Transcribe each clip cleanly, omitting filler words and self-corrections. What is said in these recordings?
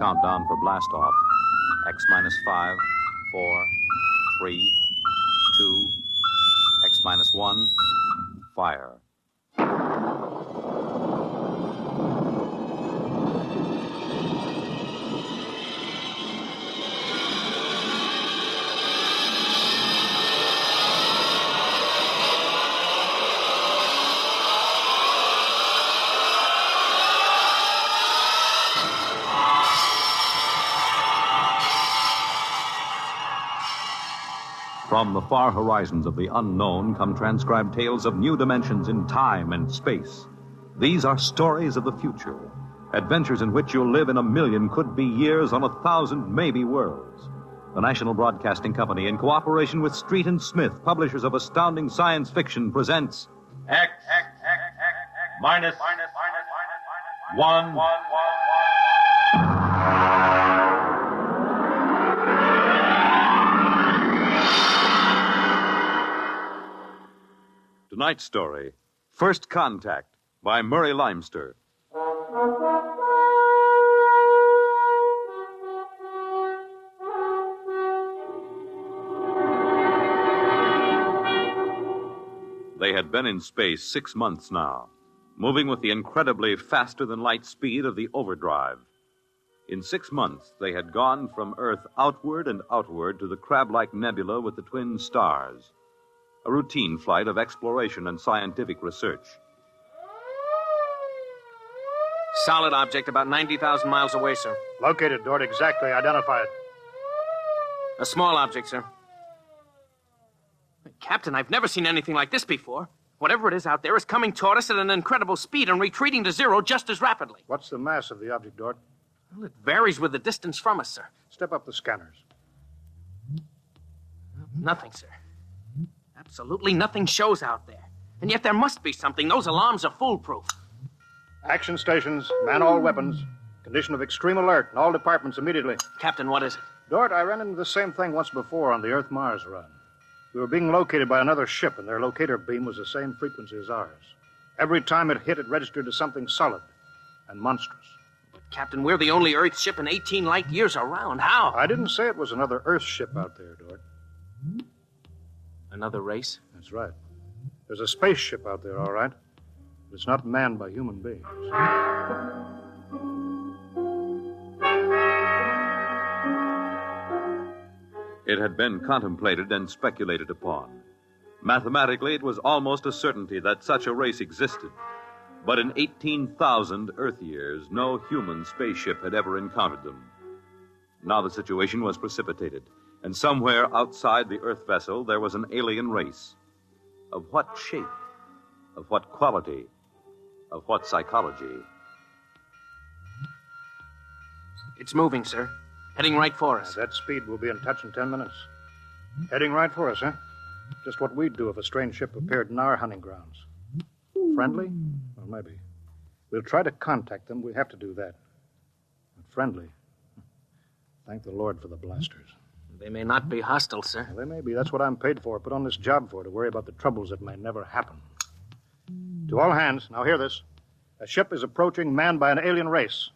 countdown for blast off. X minus 5, 4, 3, 2, X minus 1, fire. From the far horizons of the unknown come transcribed tales of new dimensions in time and space. These are stories of the future, adventures in which you'll live in a million could-be years on 1,000 maybe worlds. The National Broadcasting Company, in cooperation with Street and Smith, publishers of astounding science fiction, presents X minus 1. Tonight's story, First Contact, by Murray Leinster. They had been in space 6 months now, moving with the incredibly faster-than-light speed of the overdrive. In 6 months, they had gone from Earth outward and outward to the crab-like nebula with the twin stars. A routine flight of exploration and scientific research. Solid object about 90,000 miles away, sir. Located, Dort. Exactly. Identify it. A small object, sir. Captain, I've never seen anything like this before. Whatever it is out there is coming toward us at an incredible speed and retreating to zero just as rapidly. What's the mass of the object, Dort? Well, it varies with the distance from us, sir. Step up the scanners. Nothing, sir. Absolutely nothing shows out there. And yet there must be something. Those alarms are foolproof. Action stations, man all weapons. Condition of extreme alert in all departments immediately. Captain, what is it? Dort, I ran into the same thing once before on the Earth-Mars run. We were being located by another ship, and their locator beam was the same frequency as ours. Every time it hit, it registered as something solid and monstrous. But, Captain, we're the only Earth ship in 18 light years around. How? I didn't say it was another Earth ship out there, Dort. Another race? That's right. There's a spaceship out there, all right. But it's not manned by human beings. It had been contemplated and speculated upon. Mathematically, it was almost a certainty that such a race existed. But in 18,000 Earth years, no human spaceship had ever encountered them. Now the situation was precipitated. And somewhere outside the Earth vessel, there was an alien race. Of what shape? Of what quality? Of what psychology? It's moving, sir. Heading right for us. At that speed, we'll be in touch in 10 minutes. Heading right for us, huh? Just what we'd do if a strange ship appeared in our hunting grounds. Friendly? Well, maybe. We'll try to contact them. We have to do that. But friendly? Thank the Lord for the blasters. They may not be hostile, sir. Well, they may be. That's what I'm paid for. Put on this job for, to worry about the troubles that may never happen. To all hands, now hear this. A ship is approaching manned by an alien race.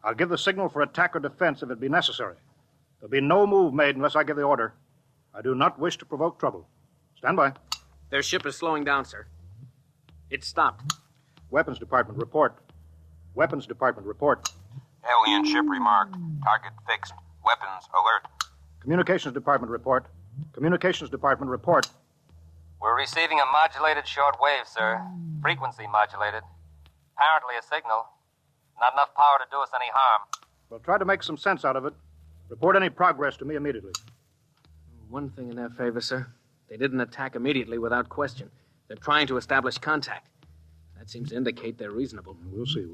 I'll give the signal for attack or defense if it be necessary. There'll be no move made unless I give the order. I do not wish to provoke trouble. Stand by. Their ship is slowing down, sir. It stopped. Weapons Department, report. Weapons Department, report. Alien ship remarked. Target fixed. Weapons alert. Communications Department, report. Communications Department, report. We're receiving a modulated short wave, sir. Frequency modulated. Apparently a signal. Not enough power to do us any harm. Well, try to make some sense out of it. Report any progress to me immediately. One thing in their favor, sir. They didn't attack immediately without question. They're trying to establish contact. That seems to indicate they're reasonable. We'll see.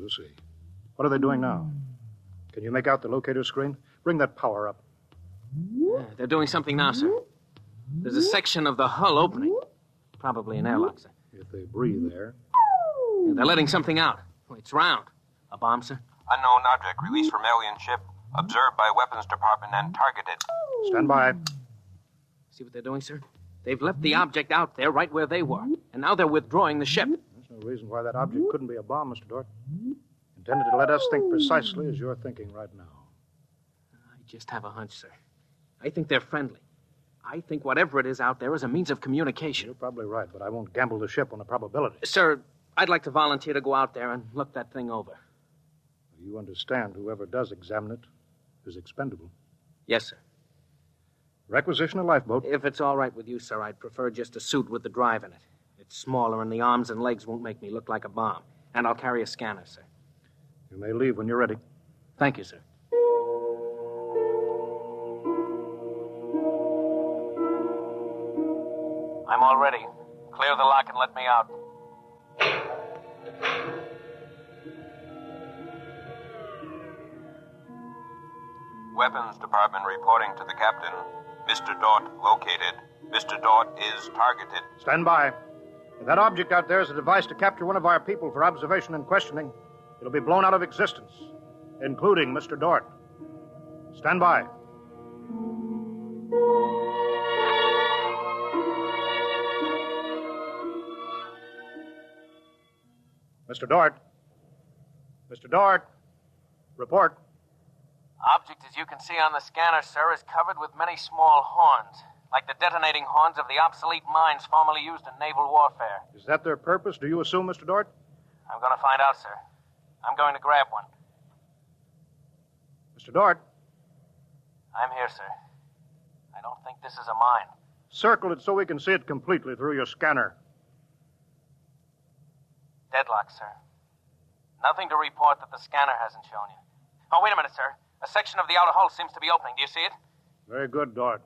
What are they doing now? Can you make out the locator screen? Bring that power up. Yeah, they're doing something now, sir. There's a section of the hull opening. Probably an airlock, sir. If they breathe there. Yeah, they're letting something out. It's round. A bomb, sir? Unknown object released from alien ship. Observed by Weapons Department and targeted. Stand by. See what they're doing, sir? They've left the object out there right where they were. And now they're withdrawing the ship. There's no reason why that object couldn't be a bomb, Mr. Dort. Intended to let us think precisely as you're thinking right now. just have a hunch, sir. I think they're friendly. I think whatever it is out there is a means of communication. You're probably right, but I won't gamble the ship on a probability. Sir, I'd like to volunteer to go out there and look that thing over. You understand whoever does examine it is expendable. Yes, sir. Requisition a lifeboat. If it's all right with you, sir, I'd prefer just a suit with the drive in it. It's smaller and the arms and legs won't make me look like a bomb. And I'll carry a scanner, sir. You may leave when you're ready. Thank you, sir. I'm all ready. Clear the lock and let me out. Weapons Department reporting to the captain. Mr. Dort located. Mr. Dort is targeted. Stand by. If that object out there is a device to capture one of our people for observation and questioning, it'll be blown out of existence, including Mr. Dort. Stand by. Mr. Dort. Mr. Dort. Report. Object, as you can see on the scanner, sir, is covered with many small horns, like the detonating horns of the obsolete mines formerly used in naval warfare. Is that their purpose, do you assume, Mr. Dort? I'm going to find out, sir. I'm going to grab one. Mr. Dort. I'm here, sir. I don't think this is a mine. Circle it so we can see it completely through your scanner. Deadlock, sir. Nothing to report that the scanner hasn't shown you. Oh, wait a minute, sir. A section of the outer hull seems to be opening. Do you see it? Very good, Dort.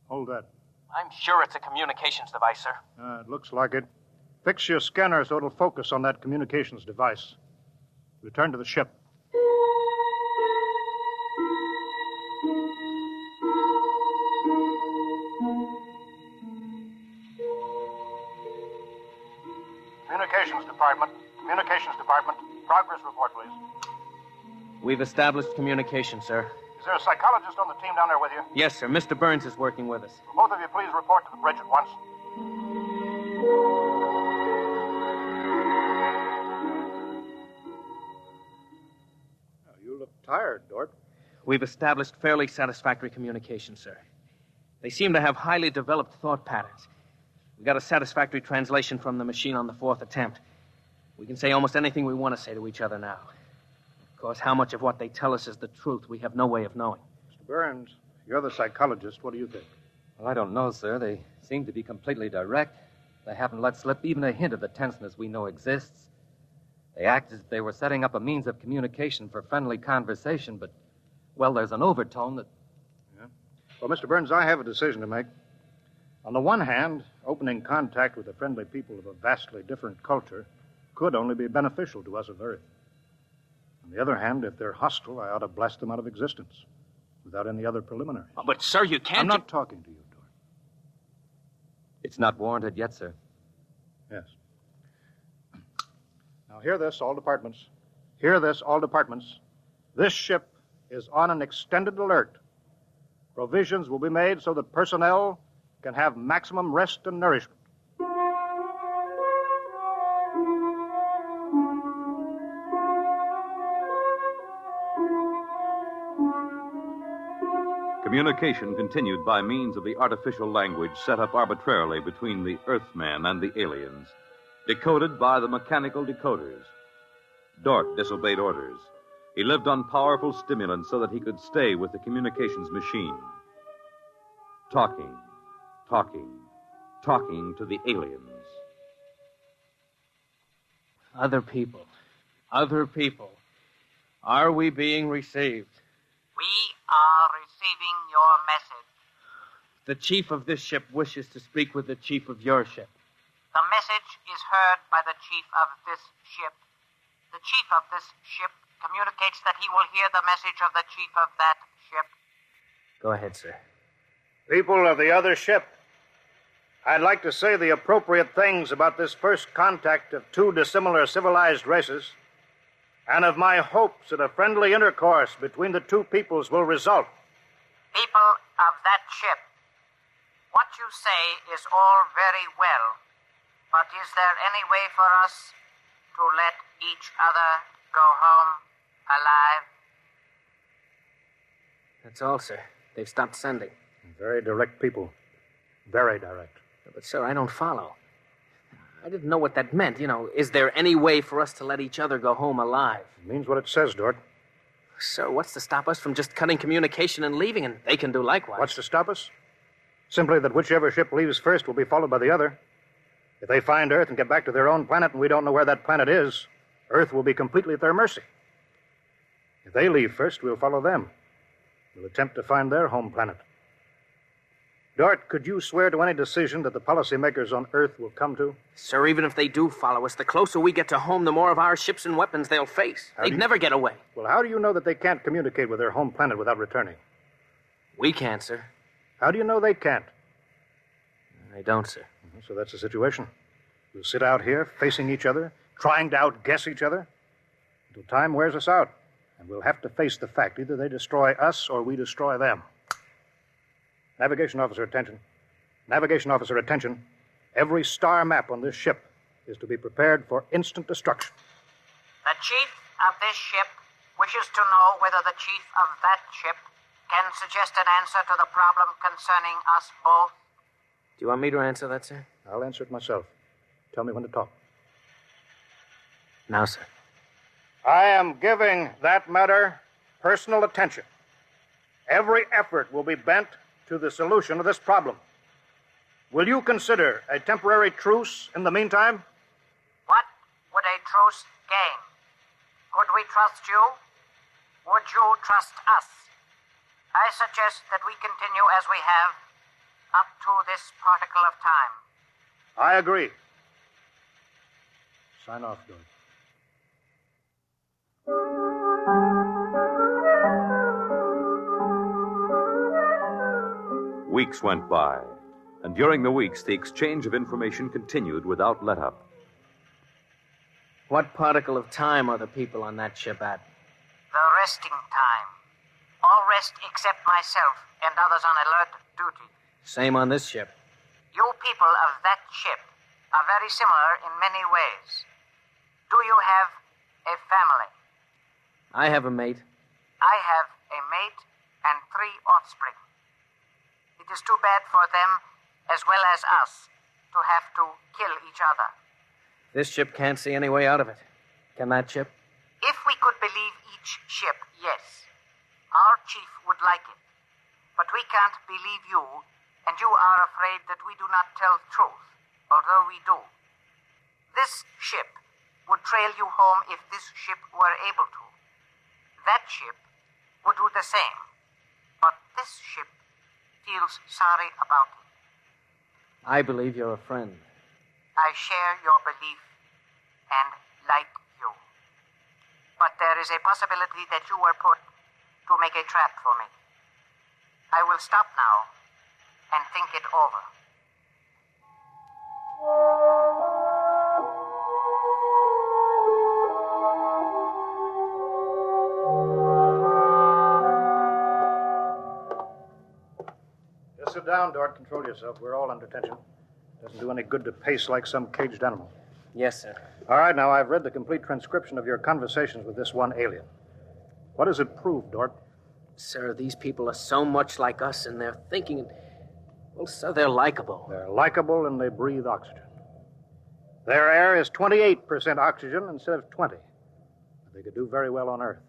Hold that. I'm sure it's a communications device, sir. It looks like it. Fix your scanner so it'll focus on that communications device. Return to the ship. Communications Department. Communications Department. Progress report, please. We've established communication, sir. Is there a psychologist on the team down there with you? Yes, sir. Mr. Burns is working with us. Will both of you please report to the bridge at once? Oh, you look tired, Dort. We've established fairly satisfactory communication, sir. They seem to have highly developed thought patterns. We got a satisfactory translation from the machine on the fourth attempt. We can say almost anything we want to say to each other now. Of course, how much of what they tell us is the truth, we have no way of knowing. Mr. Burns, you're the psychologist. What do you think? Well, I don't know, sir. They seem to be completely direct. They haven't let slip even a hint of the tenseness we know exists. They act as if they were setting up a means of communication for friendly conversation, but, well, there's an overtone that... Yeah. Well, Mr. Burns, I have a decision to make. On the one hand, opening contact with the friendly people of a vastly different culture could only be beneficial to us of Earth. On the other hand, if they're hostile, I ought to blast them out of existence without any other preliminaries. Oh, but, sir, you can't... I'm not talking to you, Dort. It's not warranted yet, sir. Yes. Now, hear this, all departments. Hear this, all departments. This ship is on an extended alert. Provisions will be made so that personnel can have maximum rest and nourishment. Communication continued by means of the artificial language set up arbitrarily between the Earthmen and the aliens, decoded by the mechanical decoders. Dort disobeyed orders. He lived on powerful stimulants so that he could stay with the communications machine. Talking to the aliens. Other people. Are we being received? We are receiving your message. The chief of this ship wishes to speak with the chief of your ship. The message is heard by the chief of this ship. The chief of this ship communicates that he will hear the message of the chief of that ship. Go ahead, sir. People of the other ship, I'd like to say the appropriate things about this first contact of two dissimilar civilized races, and of my hopes that a friendly intercourse between the two peoples will result. People of that ship, what you say is all very well, but is there any way for us to let each other go home alive? That's all, sir. They've stopped sending. Very direct people. Very direct. But, sir, I don't follow. I didn't know what that meant. Is there any way for us to let each other go home alive? It means what it says, Dort. Sir, what's to stop us from just cutting communication and leaving, and they can do likewise? What's to stop us? Simply that whichever ship leaves first will be followed by the other. If they find Earth and get back to their own planet and we don't know where that planet is, Earth will be completely at their mercy. If they leave first, we'll follow them. We'll attempt to find their home planet. Dort, could you swear to any decision that the policymakers on Earth will come to? Sir, even if they do follow us, the closer we get to home, the more of our ships and weapons they'll face. They'd never get away. Well, how do you know that they can't communicate with their home planet without returning? We can't, sir. How do you know they can't? I don't, sir. So that's the situation. We'll sit out here, facing each other, trying to outguess each other, until time wears us out. And we'll have to face the fact. Either they destroy us or we destroy them. Navigation officer, attention. Navigation officer, attention. Every star map on this ship is to be prepared for instant destruction. The chief of this ship wishes to know whether the chief of that ship can suggest an answer to the problem concerning us both. Do you want me to answer that, sir? I'll answer it myself. Tell me when to talk. Now, sir. I am giving that matter personal attention. Every effort will be bent to the solution of this problem. Will you consider a temporary truce in the meantime? What would a truce gain? Could we trust you? Would you trust us? I suggest that we continue as we have up to this particle of time. I agree. Sign off, George. Weeks went by, and during the weeks, the exchange of information continued without let-up. What particle of time are the people on that ship at? The resting time. All rest except myself and others on alert duty. Same on this ship. You people of that ship are very similar in many ways. Do you have a family? I have a mate. I have a mate and 3 offspring. It is too bad for them, as well as us, to have to kill each other. This ship can't see any way out of it. Can that ship? If we could believe each ship, yes. Our chief would like it. But we can't believe you, and you are afraid that we do not tell the truth, although we do. This ship would trail you home if this ship were able to. That ship would do the same. But this ship feels sorry about it. I believe you're a friend. I share your belief and like you. But there is a possibility that you were put to make a trap for me. I will stop now and think it over. Just sit down, Dort. Control yourself. We're all under tension. Doesn't do any good to pace like some caged animal. Yes, sir. All right, now, I've read the complete transcription of your conversations with this one alien. What does it prove, Dort? Sir, these people are so much like us in their thinking. Well, sir, they're likable. They're likable and they breathe oxygen. Their air is 28% oxygen instead of 20. But they could do very well on Earth.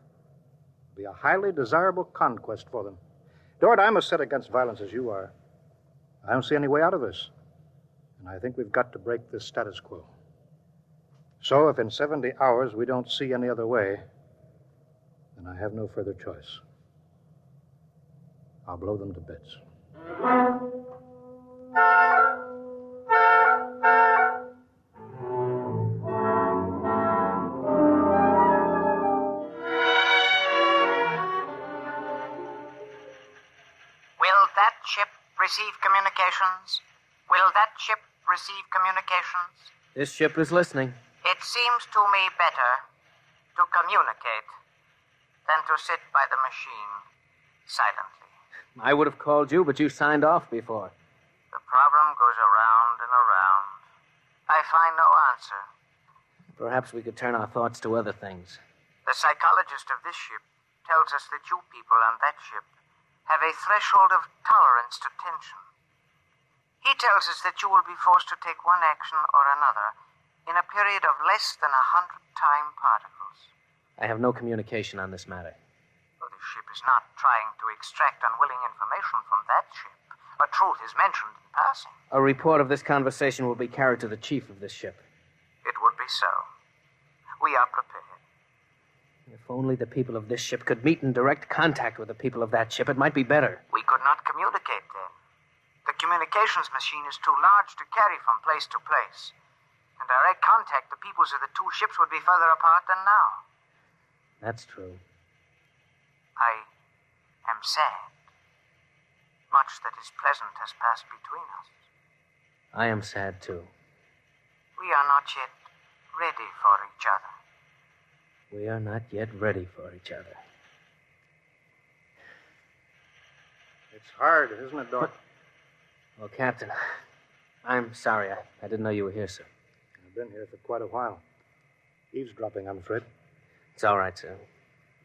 It'd be a highly desirable conquest for them. Dort, I'm as set against violence as you are. I don't see any way out of this. And I think we've got to break this status quo. So if in 70 hours we don't see any other way, then I have no further choice. I'll blow them to bits. Will that ship receive communications? Will that ship receive communications? This ship is listening. It seems to me better to communicate than to sit by the machine silently. I would have called you, but you signed off before. The problem goes around and around. I find no answer. Perhaps we could turn our thoughts to other things. The psychologist of this ship tells us that you people on that ship have a threshold of tolerance to tension. He tells us that you will be forced to take one action or another in a period of less than 100 time particles. I have no communication on this matter. Well, the ship is not trying to extract unwilling information from that ship. A truth is mentioned in passing. A report of this conversation will be carried to the chief of this ship. It would be so. We are prepared. If only the people of this ship could meet in direct contact with the people of that ship, it might be better. We could not communicate then. The communications machine is too large to carry from place to place. In direct contact, the peoples of the two ships would be further apart than now. That's true. I am sad. Much that is pleasant has passed between us. I am sad, too. We are not yet ready for each other. We are not yet ready for each other. It's hard, isn't it, Dort? Well, Captain, I'm sorry. I didn't know you were here, sir. I've been here for quite a while. Eavesdropping, I'm afraid. It's all right, sir.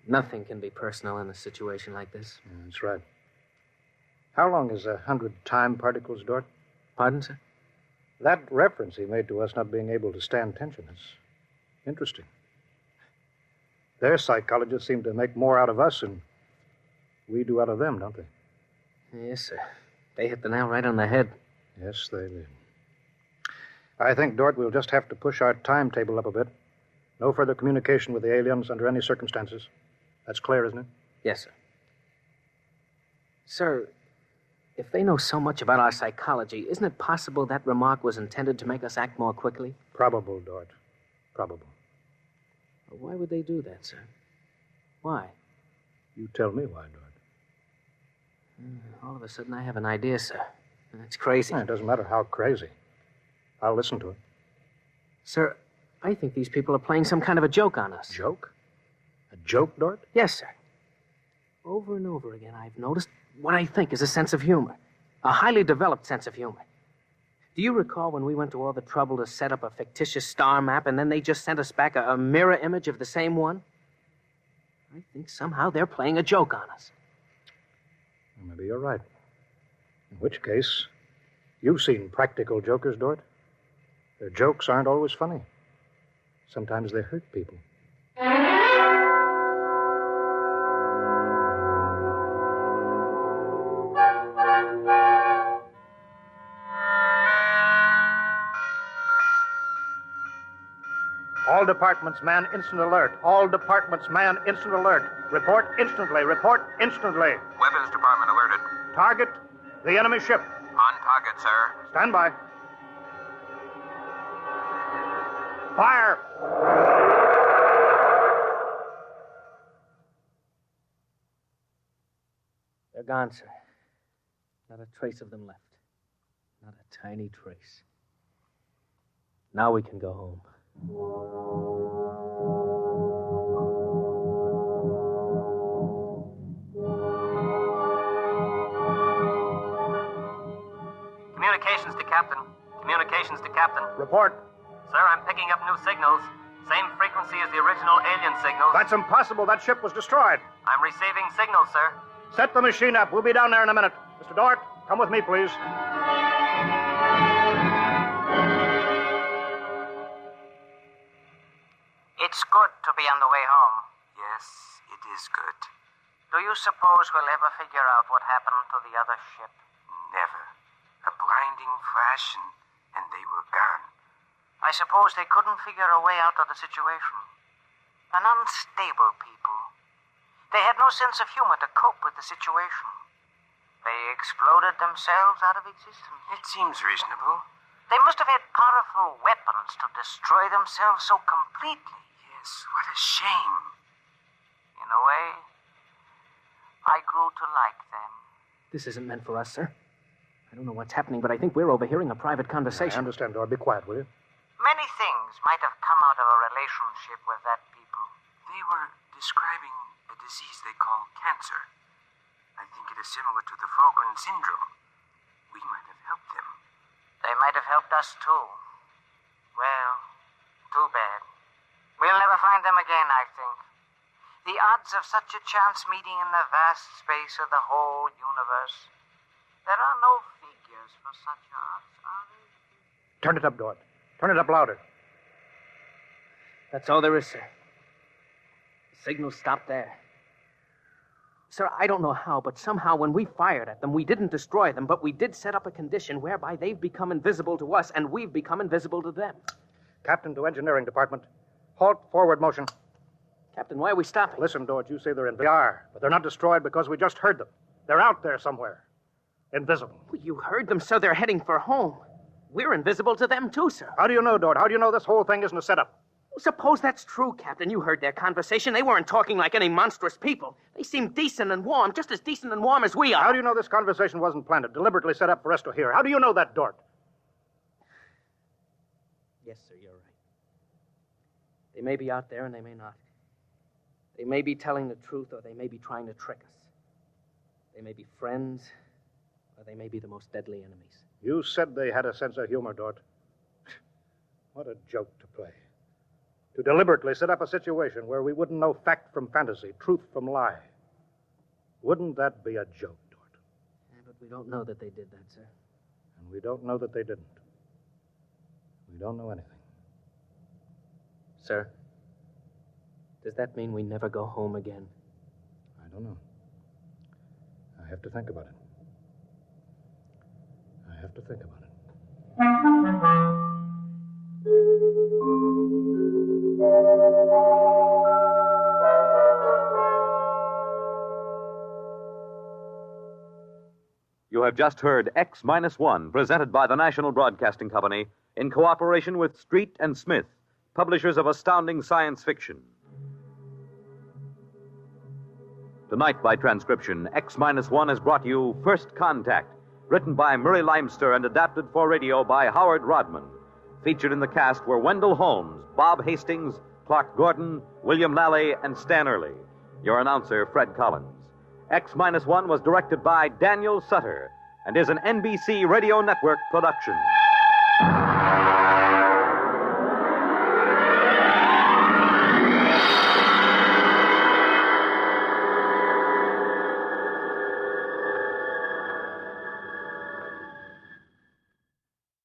Nothing can be personal in a situation like this. Yeah, that's right. How long is 100 time particles, Dort? Pardon, sir? That reference he made to us not being able to stand tension is interesting. Their psychologists seem to make more out of us than we do out of them, don't they? Yes, sir. They hit the nail right on the head. Yes, they did. I think, Dort, we'll just have to push our timetable up a bit. No further communication with the aliens under any circumstances. That's clear, isn't it? Yes, sir. Sir, if they know so much about our psychology, isn't it possible that remark was intended to make us act more quickly? Probable, Dort. Probable. Well, why would they do that, sir? Why? You tell me why, Dort. All of a sudden, I have an idea, sir. It's crazy. It doesn't matter how crazy. I'll listen to it. Sir, I think these people are playing some kind of a joke on us. Joke? A joke, Dort? Yes, sir. Over and over again, I've noticed what I think is a sense of humor. A highly developed sense of humor. Do you recall when we went to all the trouble to set up a fictitious star map and then they just sent us back a mirror image of the same one? I think somehow they're playing a joke on us. Well, maybe you're right. In which case, you've seen practical jokers, Dort. Their jokes aren't always funny. Sometimes they hurt people. All departments, man, instant alert. All departments, man, instant alert. Report instantly. Report instantly. Weapons Department alerted. Target, the enemy ship. On target, sir. Stand by. Fire! They're gone, sir. Not a trace of them left. Not a tiny trace. Now we can go home. Communications to Captain. Communications to Captain. Report. Sir, I'm picking up new signals. Same frequency as the original alien signals. That's impossible. That ship was destroyed. I'm receiving signals, sir. Set the machine up. We'll be down there in a minute. Mr. Dort, come with me, please. It's good to be on the way home. Yes, it is good. Do you suppose we'll ever figure out what happened to the other ship? Never. A blinding flash and they were gone. I suppose they couldn't figure a way out of the situation. An unstable people. They had no sense of humor to cope with the situation. They exploded themselves out of existence. It seems reasonable. They must have had powerful weapons to destroy themselves so completely. Yes, what a shame. In a way, I grew to like them. This isn't meant for us, sir. I don't know what's happening, but I think we're overhearing a private conversation. I understand, Dort. Be quiet, will you? Many things might have come out of a relationship with that people. They were describing a disease they call cancer. I think it is similar to the Fogren syndrome. We might have helped them. They might have helped us, too. Well, too bad. We'll never find them again, I think. The odds of such a chance meeting in the vast space of the whole universe. There are no figures for such odds, are there? Turn it up, Dort. Turn it up louder. That's all there is, sir. The signal stopped there. Sir, I don't know how, but somehow when we fired at them, we didn't destroy them, but we did set up a condition whereby they've become invisible to us, and we've become invisible to them. Captain to Engineering Department. Halt forward motion. Captain, why are we stopping? Listen, Dort, you say they're invisible. They are, but they're not destroyed because we just heard them. They're out there somewhere. Invisible. Well, you heard them, so they're heading for home. We're invisible to them, too, sir. How do you know, Dort? How do you know this whole thing isn't a setup? Suppose that's true, Captain. You heard their conversation. They weren't talking like any monstrous people. They seemed decent and warm, just as decent and warm as we are. How do you know this conversation wasn't planted, deliberately set up for us to hear? How do you know that, Dort? Yes, sir, you're right. They may be out there and they may not. They may be telling the truth or they may be trying to trick us. They may be friends or they may be the most deadly enemies. You said they had a sense of humor, Dort. What a joke to play. To deliberately set up a situation where we wouldn't know fact from fantasy, truth from lie. Wouldn't that be a joke, Dort? Yeah, but we don't know that they did that, sir. And we don't know that they didn't. We don't know anything. Sir, does that mean we never go home again? I don't know. I have to think about it. I have to think about it. You have just heard X-1, presented by the National Broadcasting Company in cooperation with Street and Smith, publishers of astounding science fiction. Tonight, by transcription, X-1 has brought you First Contact, written by Murray Leinster and adapted for radio by Howard Rodman. Featured in the cast were Wendell Holmes, Bob Hastings, Clark Gordon, William Lally, and Stan Early. Your announcer, Fred Collins. X-1 was directed by Daniel Sutter and is an NBC Radio Network production.